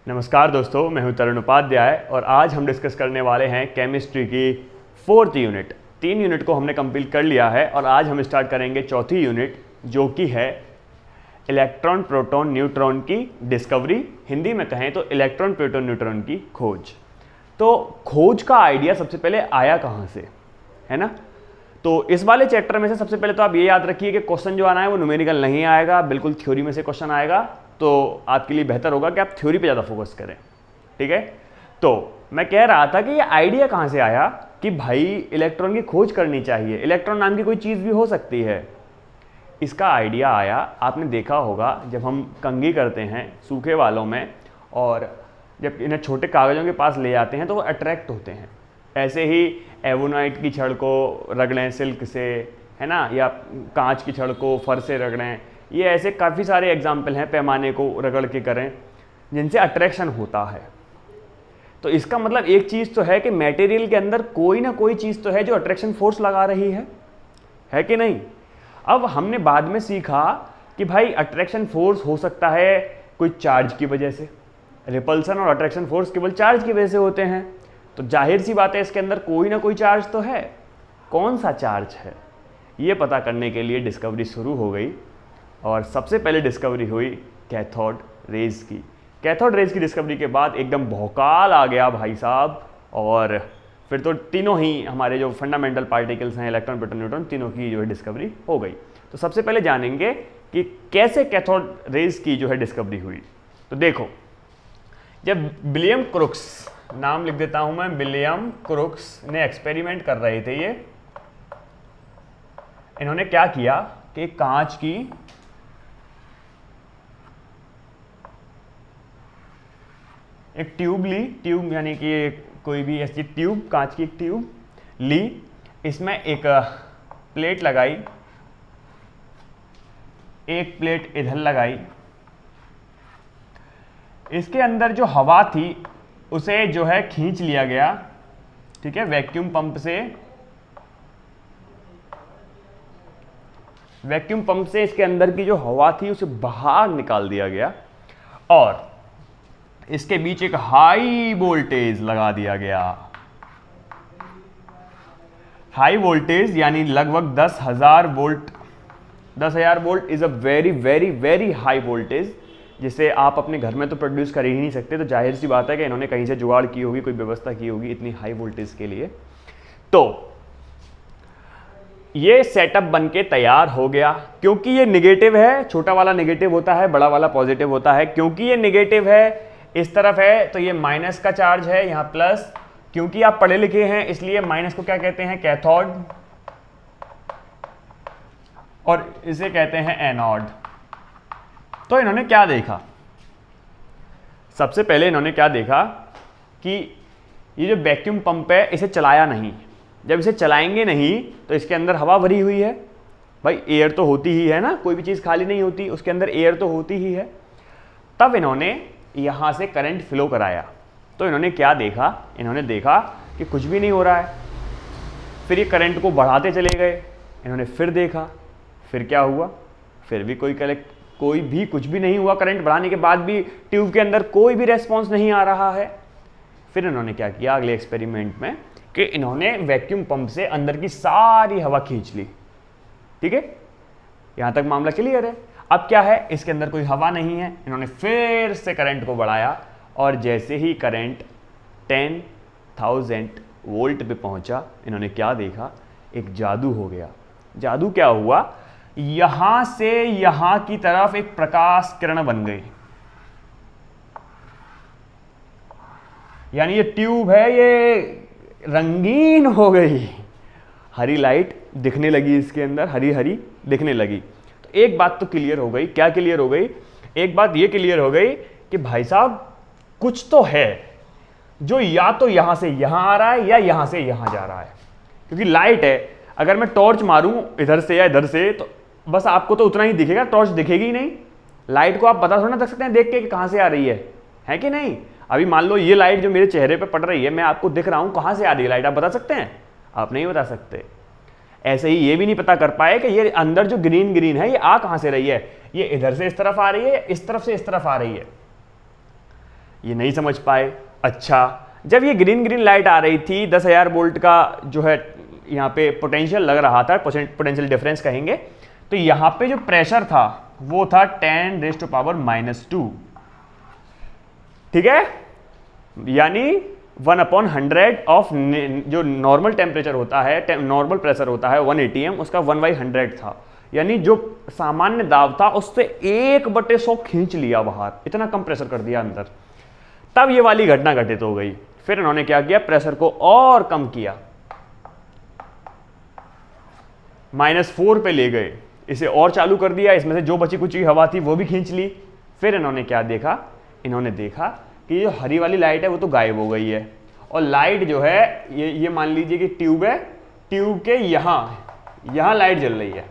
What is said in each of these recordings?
नमस्कार दोस्तों, मैं हूं तरुण उपाध्याय और आज हम डिस्कस करने वाले हैं केमिस्ट्री की 4th यूनिट। 3 यूनिट को हमने कंप्लीट कर लिया है और आज हम स्टार्ट करेंगे 4थी यूनिट जो कि है इलेक्ट्रॉन प्रोटॉन न्यूट्रॉन की डिस्कवरी। हिंदी में कहें तो इलेक्ट्रॉन प्रोटॉन न्यूट्रॉन की खोज। तो खोज का आइडिया सबसे पहले आया कहाँ से, है ना। तो इस वाले चैप्टर में से सबसे पहले तो आप ये याद रखिए कि क्वेश्चन जो आना है वो न्यूमेरिकल नहीं आएगा, बिल्कुल थ्योरी में से क्वेश्चन आएगा। तो आपके लिए बेहतर होगा कि आप थ्योरी पे ज़्यादा फोकस करें, ठीक है। तो मैं कह रहा था कि ये आइडिया कहाँ से आया कि भाई इलेक्ट्रॉन की खोज करनी चाहिए, इलेक्ट्रॉन नाम की कोई चीज़ भी हो सकती है। इसका आइडिया आया, आपने देखा होगा जब हम कंघी करते हैं सूखे वालों में और जब इन्हें छोटे कागज़ों के पास ले जाते हैं तो वो अट्रैक्ट होते हैं। ऐसे ही एवोनाइट की छड़ को रगड़ें सिल्क से, है ना, या कांच की छड़ को फर से रगड़ें, ये ऐसे काफ़ी सारे एग्जाम्पल हैं पैमाने को रगड़ के करें जिनसे अट्रैक्शन होता है। तो इसका मतलब एक चीज़ तो है कि मटेरियल के अंदर कोई ना कोई चीज़ तो है जो अट्रैक्शन फोर्स लगा रही है कि नहीं। अब हमने बाद में सीखा कि भाई अट्रैक्शन फोर्स हो सकता है कोई चार्ज की वजह से, रिपल्सन और अट्रैक्शन फोर्स केवल चार्ज की वजह से होते हैं। तो जाहिर सी बात है इसके अंदर कोई ना कोई चार्ज तो है। कौन सा चार्ज है ये पता करने के लिए डिस्कवरी शुरू हो गई और सबसे पहले डिस्कवरी हुई कैथोड रेज की। कैथोड रेज की डिस्कवरी के बाद एकदम भौकाल आ गया भाई साहब, और फिर तो तीनों ही हमारे जो फंडामेंटल पार्टिकल्स हैं इलेक्ट्रॉन प्रोटॉन न्यूट्रॉन, तीनों की जो है डिस्कवरी हो गई। तो सबसे पहले जानेंगे कि कैसे कैथोड रेज की जो है डिस्कवरी हुई। तो देखो, जब विलियम क्रुक्स, नाम लिख देता हूं मैं, विलियम क्रुक्स ने एक्सपेरिमेंट कर रहे थे ये, इन्होंने क्या किया कि कांच की एक ट्यूब ली, ट्यूब यानी कि कोई भी ऐसी ट्यूब, कांच की एक ट्यूब ली, इसमें एक प्लेट लगाई, एक प्लेट इधर लगाई, इसके अंदर जो हवा थी उसे जो है खींच लिया गया, ठीक है, वैक्यूम पंप से। वैक्यूम पंप से इसके अंदर की जो हवा थी उसे बाहर निकाल दिया गया और इसके बीच एक हाई वोल्टेज लगा दिया गया। हाई वोल्टेज यानी लगभग 10,000 volt. 10,000 volt is a very very very high voltage, जिसे आप अपने घर में तो प्रोड्यूस कर ही नहीं सकते। तो जाहिर सी बात है कि इन्होंने कहीं से जुगाड़ की होगी, कोई व्यवस्था की होगी इतनी हाई वोल्टेज के लिए। तो ये सेटअप बन के तैयार हो गया। क्योंकि ये नेगेटिव है, छोटा वाला नेगेटिव होता है, बड़ा वाला पॉजिटिव होता है। क्योंकि ये नेगेटिव है, इस तरफ है तो ये माइनस का चार्ज है, यहां प्लस। क्योंकि आप पढ़े लिखे हैं इसलिए माइनस को क्या कहते हैं, कैथोड, और इसे कहते हैं एनोड। तो इन्होंने क्या देखा, सबसे पहले इन्होंने क्या देखा कि ये जो वैक्यूम पंप है इसे चलाया नहीं। जब इसे चलाएंगे नहीं तो इसके अंदर हवा भरी हुई है, भाई एयर तो होती ही है ना, कोई भी चीज़ खाली नहीं होती, उसके अंदर एयर तो होती ही है। तब इन्होंने यहाँ से करंट फ्लो कराया। तो इन्होंने क्या देखा, इन्होंने देखा कि कुछ भी नहीं हो रहा है। फिर ये करंट को बढ़ाते चले गए, इन्होंने फिर देखा, फिर क्या हुआ, फिर भी कोई भी कुछ भी नहीं हुआ। करंट बढ़ाने के बाद भी ट्यूब के अंदर कोई भी रेस्पॉन्स नहीं आ रहा है। फिर इन्होंने क्या किया अगले एक्सपेरिमेंट में कि इन्होंने वैक्यूम पंप से अंदर की सारी हवा खींच ली, ठीक है, यहां तक मामला क्लियर है। अब क्या है, इसके अंदर कोई हवा नहीं है। इन्होंने फिर से करंट को बढ़ाया और जैसे ही करंट 10,000 वोल्ट पे पहुंचा, इन्होंने क्या देखा, एक जादू हो गया। जादू क्या हुआ, यहां से यहां की तरफ एक प्रकाश किरण बन गई। यानी ये ट्यूब है ये रंगीन हो गई, हरी लाइट दिखने लगी इसके अंदर, हरी हरी दिखने लगी। तो एक बात तो क्लियर हो गई। क्या क्लियर हो गई, एक बात ये क्लियर हो गई कि भाई साहब कुछ तो है जो या तो यहां से यहां आ रहा है या यहां से यहां जा रहा है। क्योंकि लाइट है, अगर मैं टॉर्च मारूं इधर से या इधर से तो बस आपको तो उतना ही दिखेगा, टॉर्च दिखेगी ही नहीं। लाइट को आप पता थोड़ा ना सकते हैं देख के कि कहां से आ रही है कि नहीं। अभी मान लो ये लाइट जो मेरे चेहरे पे पड़ रही है, मैं आपको दिख रहा हूं, कहां से आ रही है लाइट, आप बता सकते हैं? आप नहीं बता सकते। ऐसे ही ये भी नहीं पता कर पाए कि ये अंदर जो ग्रीन ग्रीन है ये आ कहां से रही है, ये इधर से इस तरफ आ रही है, इस तरफ से इस तरफ आ रही है। ये नहीं समझ पाए। अच्छा, जब ये ग्रीन ग्रीन लाइट आ रही थी, 10,000 वोल्ट का जो है यहाँ पे पोटेंशियल लग रहा था, पोटेंशियल डिफरेंस कहेंगे, तो यहाँ पे जो प्रेशर था वो था 10⁻⁻²। ठीक है, यानी 1/100 ऑफ जो नॉर्मल टेम्परेचर होता है, नॉर्मल प्रेशर होता है 1 atm, उसका 1/100 था। यानी जो सामान्य दाब था उससे 1/100 खींच लिया बाहर, इतना कम प्रेशर कर दिया अंदर। तब ये वाली घटना घटित हो गई। फिर इन्होंने क्या किया, प्रेशर को और कम किया, -4 पे ले गए, इसे और चालू कर दिया, इसमें से जो बची कुची हवा थी वो भी खींच ली। फिर इन्होंने क्या देखा, इन्होंने देखा कि जो हरी वाली लाइट है वो तो गायब हो गई है, और लाइट जो है ये मान लीजिए कि ट्यूब है, ट्यूब के यहाँ लाइट जल रही है,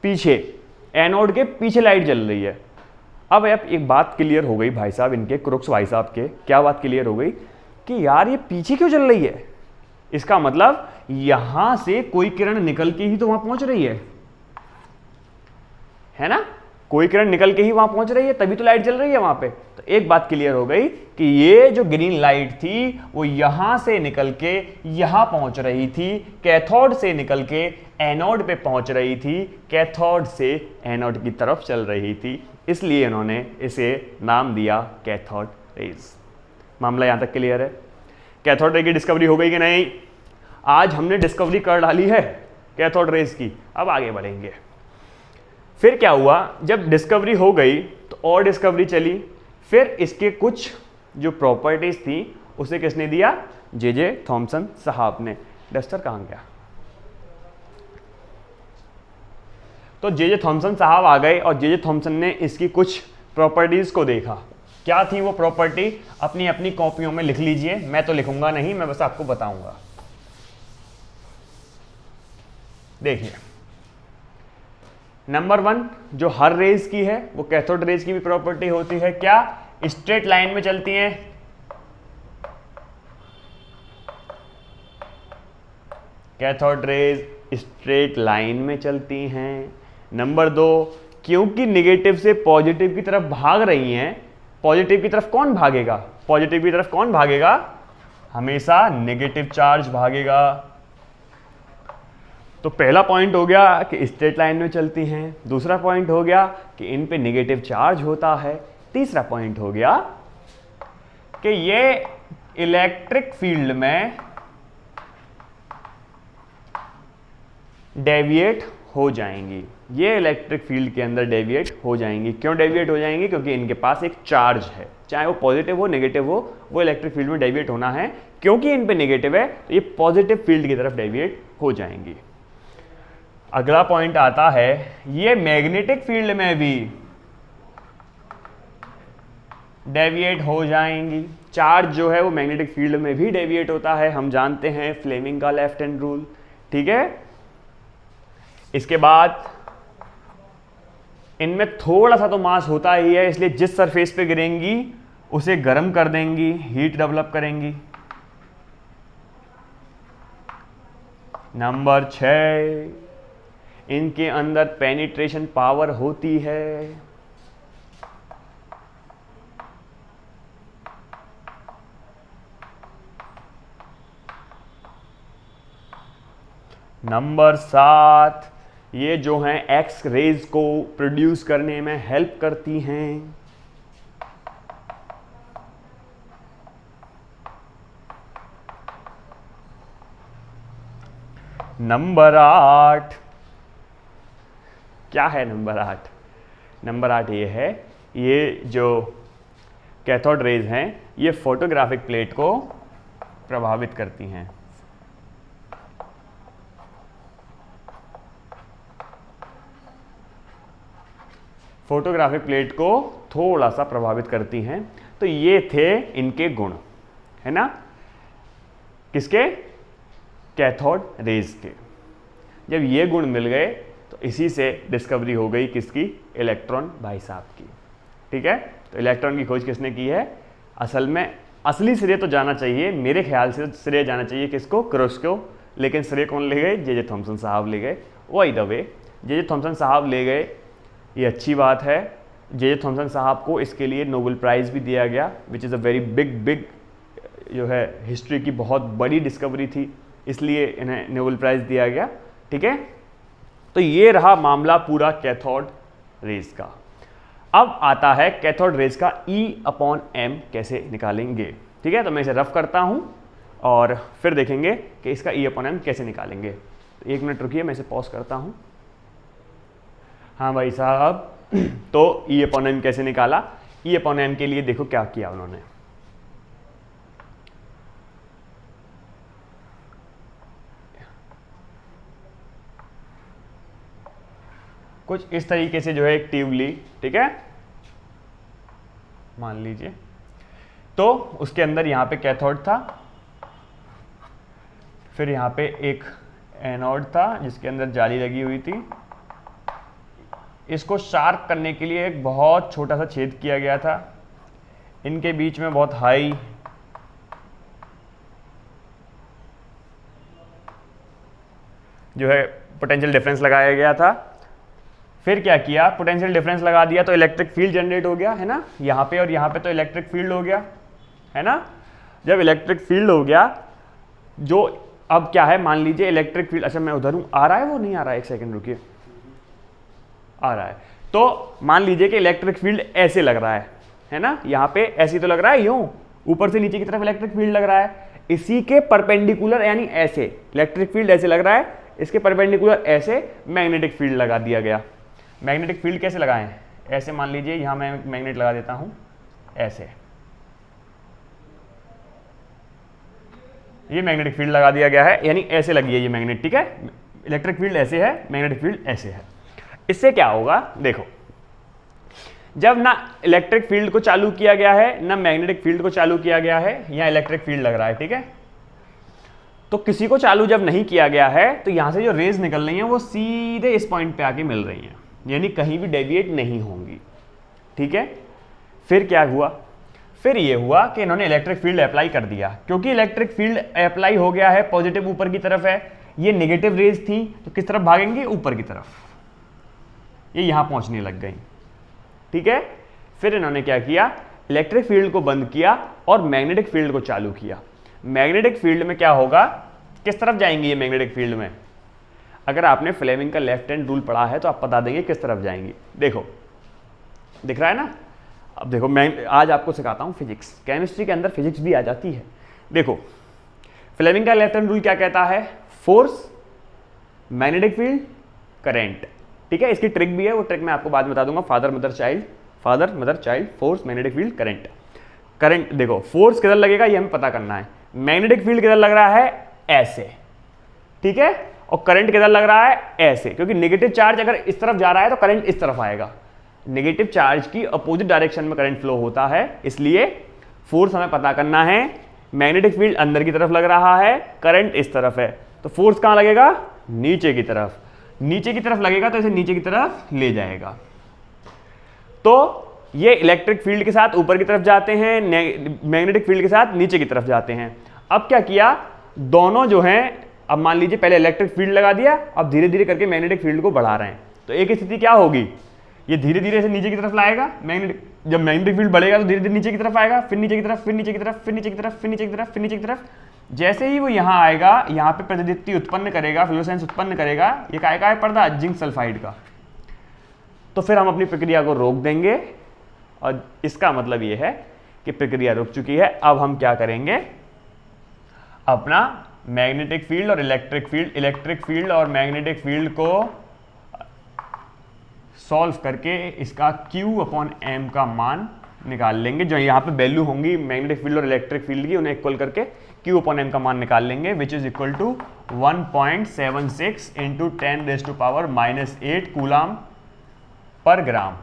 पीछे एनोड के पीछे लाइट जल रही है। अब एक बात क्लियर हो गई भाई साहब, इनके क्रुक्स भाई साहब के, क्या बात क्लियर हो गई कि यार ये पीछे क्यों जल रही है, इसका मतलब यहां से कोई किरण निकल के ही तो वहां पहुंच रही है ना, कोई किरण निकल के ही वहां पहुंच रही है, तभी तो लाइट जल रही है वहां पे। तो एक बात क्लियर हो गई कि ये जो ग्रीन लाइट थी वो यहां से निकल के यहां पहुंच रही थी, कैथोड से निकल के एनोड पे पहुंच रही थी, कैथोड से एनोड की तरफ चल रही थी, इसलिए इन्होंने इसे नाम दिया कैथोड रेज। मामला यहां तक क्लियर है? कैथोड रे की डिस्कवरी हो गई कि नहीं? आज हमने डिस्कवरी कर डाली है कैथोड रेज की। अब आगे बढ़ेंगे। फिर क्या हुआ, जब डिस्कवरी हो गई तो और डिस्कवरी चली, फिर इसके कुछ जो प्रॉपर्टीज थी उसे किसने दिया, जे थॉमसन साहब ने। डस्टर कहाँ गया? तो जे थॉमसन साहब आ गए और जे थॉमसन ने इसकी कुछ प्रॉपर्टीज को देखा। क्या थी वो प्रॉपर्टी, अपनी अपनी कॉपियों में लिख लीजिए, मैं तो लिखूंगा नहीं, मैं बस आपको बताऊंगा। देखिए, नंबर 1 जो हर रेज की है वो कैथोड रेज की भी प्रॉपर्टी होती है, क्या? स्ट्रेट लाइन में चलती हैं। कैथोड रेज स्ट्रेट लाइन में चलती हैं। नंबर 2, क्योंकि निगेटिव से पॉजिटिव की तरफ भाग रही हैं, पॉजिटिव की तरफ कौन भागेगा? पॉजिटिव की तरफ कौन भागेगा? हमेशा नेगेटिव चार्ज भागेगा। तो पहला पॉइंट हो गया कि स्ट्रेट लाइन में चलती हैं, दूसरा पॉइंट हो गया कि इन पे नेगेटिव चार्ज होता है, तीसरा पॉइंट हो गया कि ये इलेक्ट्रिक फील्ड में डेविएट हो जाएंगी, ये इलेक्ट्रिक फील्ड के अंदर डेविएट हो जाएंगी। क्यों डेविएट हो जाएंगी? क्योंकि इनके पास एक चार्ज है, चाहे वो पॉजिटिव हो नेगेटिव हो, वो इलेक्ट्रिक फील्ड में डेविएट होना है। क्योंकि इन पे नेगेटिव है तो ये पॉजिटिव फील्ड की तरफ डेविएट हो जाएंगी। अगला पॉइंट आता है, ये मैग्नेटिक फील्ड में भी डेविएट हो जाएंगी। चार्ज जो है वो मैग्नेटिक फील्ड में भी डेविएट होता है, हम जानते हैं फ्लेमिंग का लेफ्ट हैंड रूल। ठीक है, इसके बाद इनमें थोड़ा सा तो मास होता ही है, इसलिए जिस सरफेस पे गिरेंगी उसे गर्म कर देंगी, हीट डेवलप करेंगी। नंबर 6, इनके अंदर पेनिट्रेशन पावर होती है। नंबर 7, ये जो हैं एक्स रेज को प्रोड्यूस करने में हेल्प करती हैं। नंबर 8, क्या है नंबर 8? नंबर 8 ये है, ये जो कैथोड रेज हैं ये फोटोग्राफिक प्लेट को प्रभावित करती हैं। फोटोग्राफिक प्लेट को थोड़ा सा प्रभावित करती हैं। तो ये थे इनके गुण, है ना, किसके? कैथोड रेज के। जब ये गुण मिल गए तो इसी से डिस्कवरी हो गई किसकी? इलेक्ट्रॉन भाई साहब की। ठीक है, तो इलेक्ट्रॉन की खोज किसने की है? असल में असली श्रेय तो जाना चाहिए, मेरे ख्याल से श्रेय जाना चाहिए किसको? क्रुश को। लेकिन श्रेय कौन ले गए? जे थॉमसन साहब ले गए। Why the way J Thomson साहब ले गए, ये अच्छी बात है, जे थॉमसन साहब को इसके लिए नोबेल प्राइज़ भी दिया गया, which is a very big जो है हिस्ट्री की बहुत बड़ी डिस्कवरी थी, इसलिए इन्हें नोबेल प्राइज़ दिया गया। ठीक है, तो ये रहा मामला पूरा कैथोड रेज का। अब आता है कैथोड रेज का E/m कैसे निकालेंगे। ठीक है, तो मैं इसे रफ करता हूँ और फिर देखेंगे कि इसका E/m कैसे निकालेंगे। 1 मिनट रुकिए, मैं इसे पॉज करता हूँ। हाँ भाई साहब, तो E/m कैसे निकाला। E/m के लिए देखो क्या किया उन्होंने। कुछ इस तरीके से जो है एक ट्यूब ली, ठीक है, मान लीजिए, तो उसके अंदर यहाँ पे कैथोड था, फिर यहाँ पे एक एनोड था जिसके अंदर जाली लगी हुई थी। इसको शार्प करने के लिए एक बहुत छोटा सा छेद किया गया था। इनके बीच में बहुत हाई जो है पोटेंशियल डिफरेंस लगाया गया था। फिर क्या किया, पोटेंशियल डिफरेंस लगा दिया तो इलेक्ट्रिक फील्ड जनरेट हो गया, है ना, यहाँ पे और यहाँ पे तो इलेक्ट्रिक फील्ड हो गया, है ना। जब इलेक्ट्रिक फील्ड हो गया, जो अब क्या है, मान लीजिए इलेक्ट्रिक फील्ड, अच्छा मैं उधर हूँ, आ रहा है वो नहीं आ रहा है, 1 सेकंड रुकिए, आ रहा है। तो मान लीजिए कि इलेक्ट्रिक फील्ड ऐसे लग रहा है ना, यहाँ पे ऐसे तो लग रहा है, यूं ऊपर से नीचे की तरफ इलेक्ट्रिक फील्ड लग रहा है, इसी के परपेंडिकुलर यानी ऐसे इलेक्ट्रिक फील्ड ऐसे लग रहा है, इसके परपेंडिकुलर ऐसे मैग्नेटिक फील्ड लगा दिया गया। मैग्नेटिक फील्ड कैसे लगाएं, ऐसे मान लीजिए यहाँ मैं मैग्नेट लगा देता हूँ, ऐसे ये मैग्नेटिक फील्ड लगा दिया गया है, यानी ऐसे लगी है ये मैग्नेट। ठीक है, इलेक्ट्रिक फील्ड ऐसे है, मैग्नेटिक फील्ड ऐसे है। इससे क्या होगा, देखो, जब ना इलेक्ट्रिक फील्ड को चालू किया गया है ना मैग्नेटिक फील्ड को चालू किया गया है, यहाँ इलेक्ट्रिक फील्ड लग रहा है। ठीक है, तो किसी को चालू जब नहीं किया गया है तो यहाँ से जो रेज निकल रही हैं वो सीधे इस पॉइंट पे आके मिल रही हैं, यानी कहीं भी डेविएट नहीं होंगी। ठीक है, फिर क्या हुआ, फिर ये हुआ कि इन्होंने इलेक्ट्रिक फील्ड अप्लाई कर दिया। क्योंकि इलेक्ट्रिक फील्ड अप्लाई हो गया है, पॉजिटिव ऊपर की तरफ है, ये नेगेटिव रेज थी तो किस तरफ भागेंगी, ऊपर की तरफ, ये यहां पहुंचने लग गई। ठीक है, फिर इन्होंने क्या किया, इलेक्ट्रिक फील्ड को बंद किया और मैग्नेटिक फील्ड को चालू किया। मैग्नेटिक फील्ड में क्या होगा, किस तरफ जाएंगी ये मैग्नेटिक फील्ड में, अगर आपने फ्लेमिंग का लेफ्ट हैंड रूल पढ़ा है तो आप बता देंगे किस तरफ जाएंगी। देखो दिख रहा है ना, अब देखो मैं आज आपको सिखाता हूँ फिजिक्स, केमिस्ट्री के अंदर फिजिक्स भी आ जाती है। देखो फ्लेमिंग का लेफ्ट हैंड रूल क्या कहता है, फोर्स, मैग्नेटिक फील्ड, करंट। ठीक है, इसकी ट्रिक भी है, वो ट्रिक मैं आपको बाद में बता दूंगा, father mother child, force, magnetic field, current. Current देखो, फोर्स किधर लगेगा ये हमें पता करना है, मैग्नेटिक फील्ड किधर लग रहा है, ऐसे। ठीक है, और करंट किधर लग रहा है, ऐसे, क्योंकि नेगेटिव चार्ज अगर इस तरफ जा रहा है तो करंट इस तरफ आएगा, नेगेटिव चार्ज की अपोजिट डायरेक्शन में करंट फ्लो होता है, इसलिए फोर्स हमें पता करना है। मैग्नेटिक फील्ड अंदर की तरफ लग रहा है, करंट इस तरफ है, तो फोर्स कहां लगेगा, नीचे की तरफ। नीचे की तरफ लगेगा तो इसे नीचे की तरफ ले जाएगा। तो ये इलेक्ट्रिक फील्ड के साथ ऊपर की तरफ जाते हैं, मैग्नेटिक फील्ड के साथ नीचे की तरफ जाते हैं। अब क्या किया, दोनों जो हैं, अब मान लीजिए पहले इलेक्ट्रिक फील्ड लगा दिया, अब धीरे धीरे करके मैग्नेटिक फील्ड को बढ़ा रहे हैं, तो एक स्थिति क्या होगी, ये धीरे धीरे से नीचे की तरफ लाएगा, जब मैग्नेटिक फील्ड बढ़ेगा तो धीरे धीरे नीचे की तरफ आएगा, फिर नीचे की तरफ, फिर नीचे की तरफ, फिर नीचे की तरफ, फिर नीचे की तरफ, फिर नीचे की तरफ। जैसे ही वो यहाँ आएगा, यहाँ पे प्रतिदीप्ति उत्पन्न करेगा, फ्लोरोसेंस उत्पन्न करेगा, ये काय का है पर्दा, जिंक सल्फाइड का। तो फिर हम अपनी प्रक्रिया को रोक देंगे और इसका मतलब ये है कि प्रक्रिया रुक चुकी है। अब हम क्या करेंगे, अपना मैग्नेटिक फील्ड और इलेक्ट्रिक फील्ड और मैग्नेटिक फील्ड को सॉल्व करके इसका Q/m का मान निकाल लेंगे। जो यहाँ पे वैल्यू होंगी मैग्नेटिक फील्ड और इलेक्ट्रिक फील्ड की, उन्हें इक्वल करके Q/m का मान निकाल लेंगे, which is equal to 1.76 into 10⁻⁻8 coulomb per gram.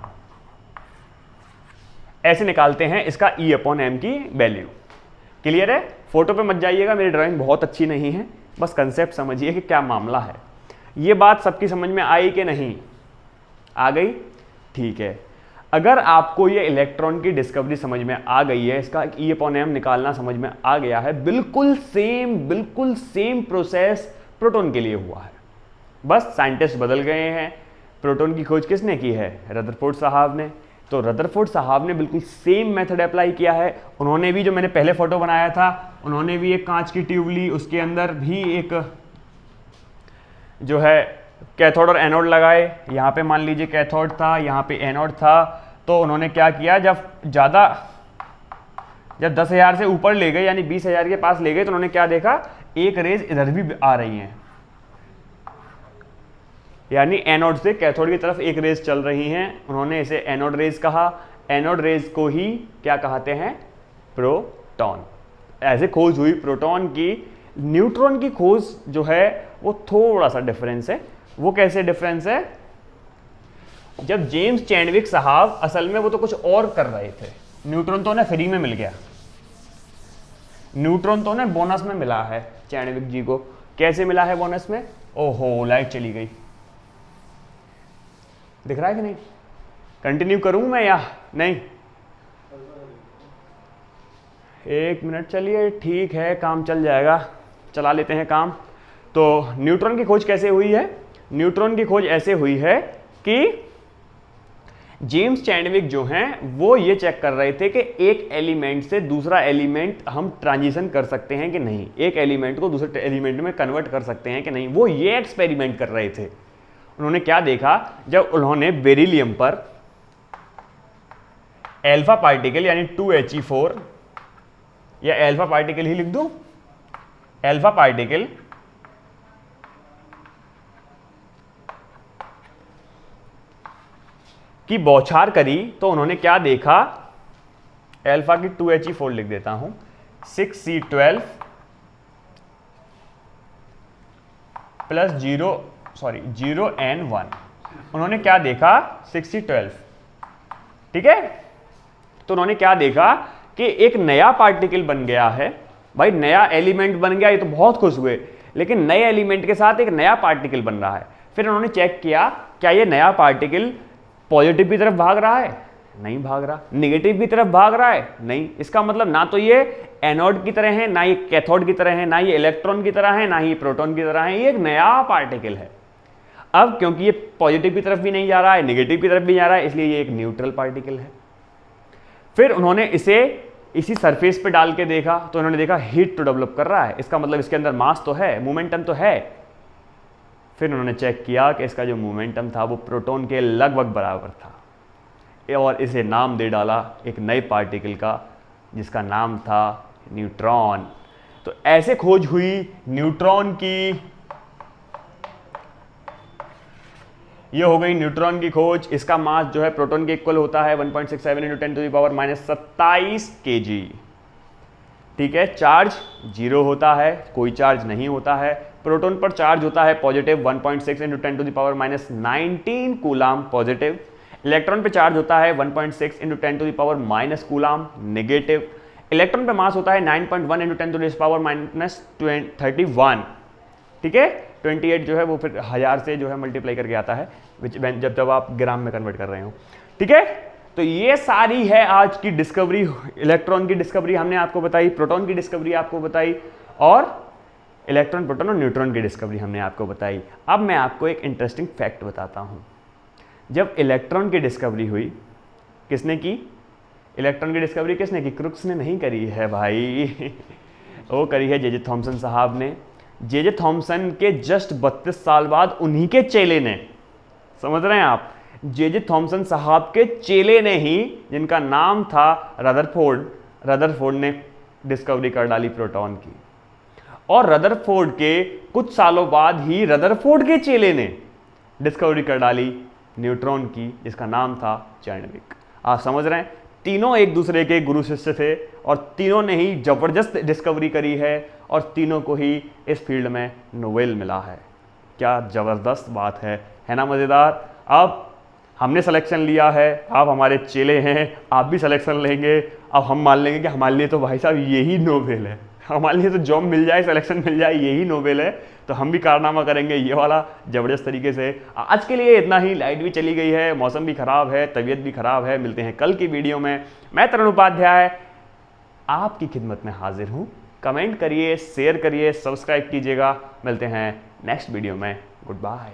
ऐसे निकालते हैं इसका E/m की वैल्यू। क्लियर है, फोटो पे मत जाइएगा, मेरी ड्राइंग बहुत अच्छी नहीं है, बस कंसेप्ट समझिए कि क्या मामला है। ये बात सबकी समझ में आई कि नहीं, आ गई, ठीक है। अगर आपको ये इलेक्ट्रॉन की डिस्कवरी समझ में आ गई है, इसका E/m निकालना समझ में आ गया है, बिल्कुल सेम प्रोसेस प्रोटॉन के लिए हुआ है, बस साइंटिस्ट बदल गए हैं। प्रोटॉन की खोज किसने की है, रदरफोर्ड साहब ने। तो रदरफोर्ड साहब ने बिल्कुल सेम मेथड अप्लाई किया है। उन्होंने भी, जो मैंने पहले फोटो बनाया था, उन्होंने भी एक कांच की ट्यूब ली, उसके अंदर भी एक जो है कैथोड और एनोड लगाए। यहाँ पे मान लीजिए कैथोड था, यहाँ पे एनोड था। तो उन्होंने क्या किया, जब 10,000 से ऊपर ले गए, यानी 20,000 के पास ले गए, तो उन्होंने क्या देखा, एक रेज इधर भी आ रही हैं, यानी एनोड से कैथोड की तरफ एक रेज चल रही हैं। उन्होंने इसे एनोड रेज कहा। एनोड रेज को ही क्या कहते हैं, प्रोटॉन। ऐसे खोज हुई प्रोटॉन की। न्यूट्रॉन की खोज जो है वो थोड़ा सा डिफरेंस है। वो कैसे डिफरेंस है, जब जेम्स चैडविक साहब, असल में वो तो कुछ और कर रहे थे। न्यूट्रॉन तो उन्हें फ्री में मिल गया, न्यूट्रॉन तो उन्हें बोनस में मिला है चैडविक जी को। कैसे मिला है बोनस में, ओहो लाइट चली गई, दिख रहा है कि नहीं, कंटिन्यू करूं मैं या नहीं, 1 मिनट, चलिए ठीक है, काम चल जाएगा, चला लेते हैं काम। तो न्यूट्रॉन की खोज कैसे हुई है, न्यूट्रॉन की खोज ऐसे हुई है कि जेम्स चैडविक जो हैं वो ये चेक कर रहे थे कि एक एलिमेंट से दूसरा एलिमेंट हम ट्रांजिशन कर सकते हैं कि नहीं, एक एलिमेंट को दूसरे एलिमेंट में कन्वर्ट कर सकते हैं कि नहीं। वो ये एक्सपेरिमेंट कर रहे थे। उन्होंने क्या देखा, जब उन्होंने बेरिलियम पर अल्फा पार्टिकल यानी 2He4, या अल्फा पार्टिकल ही लिख दूं, अल्फा पार्टिकल की बौछार करी, तो उन्होंने क्या देखा, अल्फा की 2He4 लिख देता हूं, 6C12 प्लस 0N1। उन्होंने क्या देखा, 6C12, ठीक है। तो उन्होंने क्या देखा कि एक नया पार्टिकल बन गया है। भाई नया एलिमेंट बन गया, ये तो बहुत खुश हुए, लेकिन नए एलिमेंट के साथ एक नया पार्टिकल बन रहा है। फिर उन्होंने चेक किया, क्या ये नया पार्टिकल पॉजिटिव की तरफ भाग रहा है, नहीं भाग रहा, निगेटिव की तरफ भाग रहा है, नहीं। इसका मतलब ना तो ये एनोड की तरह है, ना ये कैथोड की तरह है, ना ये इलेक्ट्रॉन की तरह है, ना ही प्रोटॉन की तरह है, ये एक नया पार्टिकल है। अब क्योंकि ये पॉजिटिव की तरफ भी नहीं जा रहा है, निगेटिव की तरफ भी जा रहा है, इसलिए ये एक न्यूट्रल पार्टिकल है। फिर उन्होंने इसे इसी सरफेस पे डाल के देखा, तो उन्होंने देखा हीट तो डेवलप कर रहा है, इसका मतलब इसके अंदर मास तो है, मोमेंटम तो है। फिर उन्होंने चेक किया कि इसका जो मोमेंटम था वो प्रोटॉन के लगभग बराबर था, और इसे नाम दे डाला एक नए पार्टिकल का, जिसका नाम था न्यूट्रॉन। तो ऐसे खोज हुई न्यूट्रॉन की। ये हो गई न्यूट्रॉन की खोज। इसका मास जो है प्रोटॉन के इक्वल होता है 1.67 × 10⁻⁻27 kg, ठीक है। चार्ज 0 होता है, कोई चार्ज नहीं होता है। प्रोटॉन पर चार्ज होता है पॉजिटिव 1.6 × 10⁻⁻19 कूलाम पॉजिटिव। इलेक्ट्रॉन पे चार्ज होता है 1.6 × 10⁻⁻- कूलाम नेगेटिव। इलेक्ट्रॉन पे मास होता है 9.1 × 10⁻31, ठीक है। 28 जो है वो फिर 1000 से जो है मल्टीप्लाई करके आता है, जब आप ग्राम में कन्वर्ट कर रहे हो, ठीक है। तो ये सारी है आज की डिस्कवरी। इलेक्ट्रॉन की डिस्कवरी हमने आपको बताई, प्रोटॉन की डिस्कवरी आपको बताई, और इलेक्ट्रॉन, प्रोटॉन और न्यूट्रॉन की डिस्कवरी हमने आपको बताई। अब मैं आपको एक इंटरेस्टिंग फैक्ट बताता हूँ। जब इलेक्ट्रॉन की डिस्कवरी हुई, किसने की, इलेक्ट्रॉन की डिस्कवरी किसने की, क्रुक्स ने नहीं करी है भाई, वो करी है जे थॉमसन साहब ने। जे थॉमसन के जस्ट 32 साल बाद उन्हीं के चेले ने, समझ रहे हैं आप, जे थॉमसन साहब के चेले ने ही, जिनका नाम था रदरफोर्ड ने डिस्कवरी कर डाली प्रोटॉन की। और रदरफोर्ड के कुछ सालों बाद ही रदरफोर्ड के चेले ने डिस्कवरी कर डाली न्यूट्रॉन की, जिसका नाम था चैडविक। आप समझ रहे हैं, तीनों एक दूसरे के गुरु शिष्य थे, और तीनों ने ही जबरदस्त डिस्कवरी करी है, और तीनों को ही इस फील्ड में नोबेल मिला है। क्या जबरदस्त बात है ना, मज़ेदार। अब हमने सिलेक्शन लिया है, आप हमारे चेले हैं, आप भी सिलेक्शन लेंगे। अब हम मान लेंगे कि हमारे लिए तो भाई साहब यही नोबेल है, हमारे लिए तो जॉब मिल जाए, सिलेक्शन मिल जाए, यही नोबेल है। तो हम भी कारनामा करेंगे ये वाला ज़बरदस्त तरीके से। आज के लिए इतना ही। लाइट भी चली गई है, मौसम भी ख़राब है, तबीयत भी ख़राब है। मिलते हैं कल की वीडियो में। मैं तरुण उपाध्याय आपकी खिदमत में हाजिर हूँ। कमेंट करिए, शेयर करिए, सब्सक्राइब कीजिएगा। मिलते हैं नेक्स्ट वीडियो में। Good bye.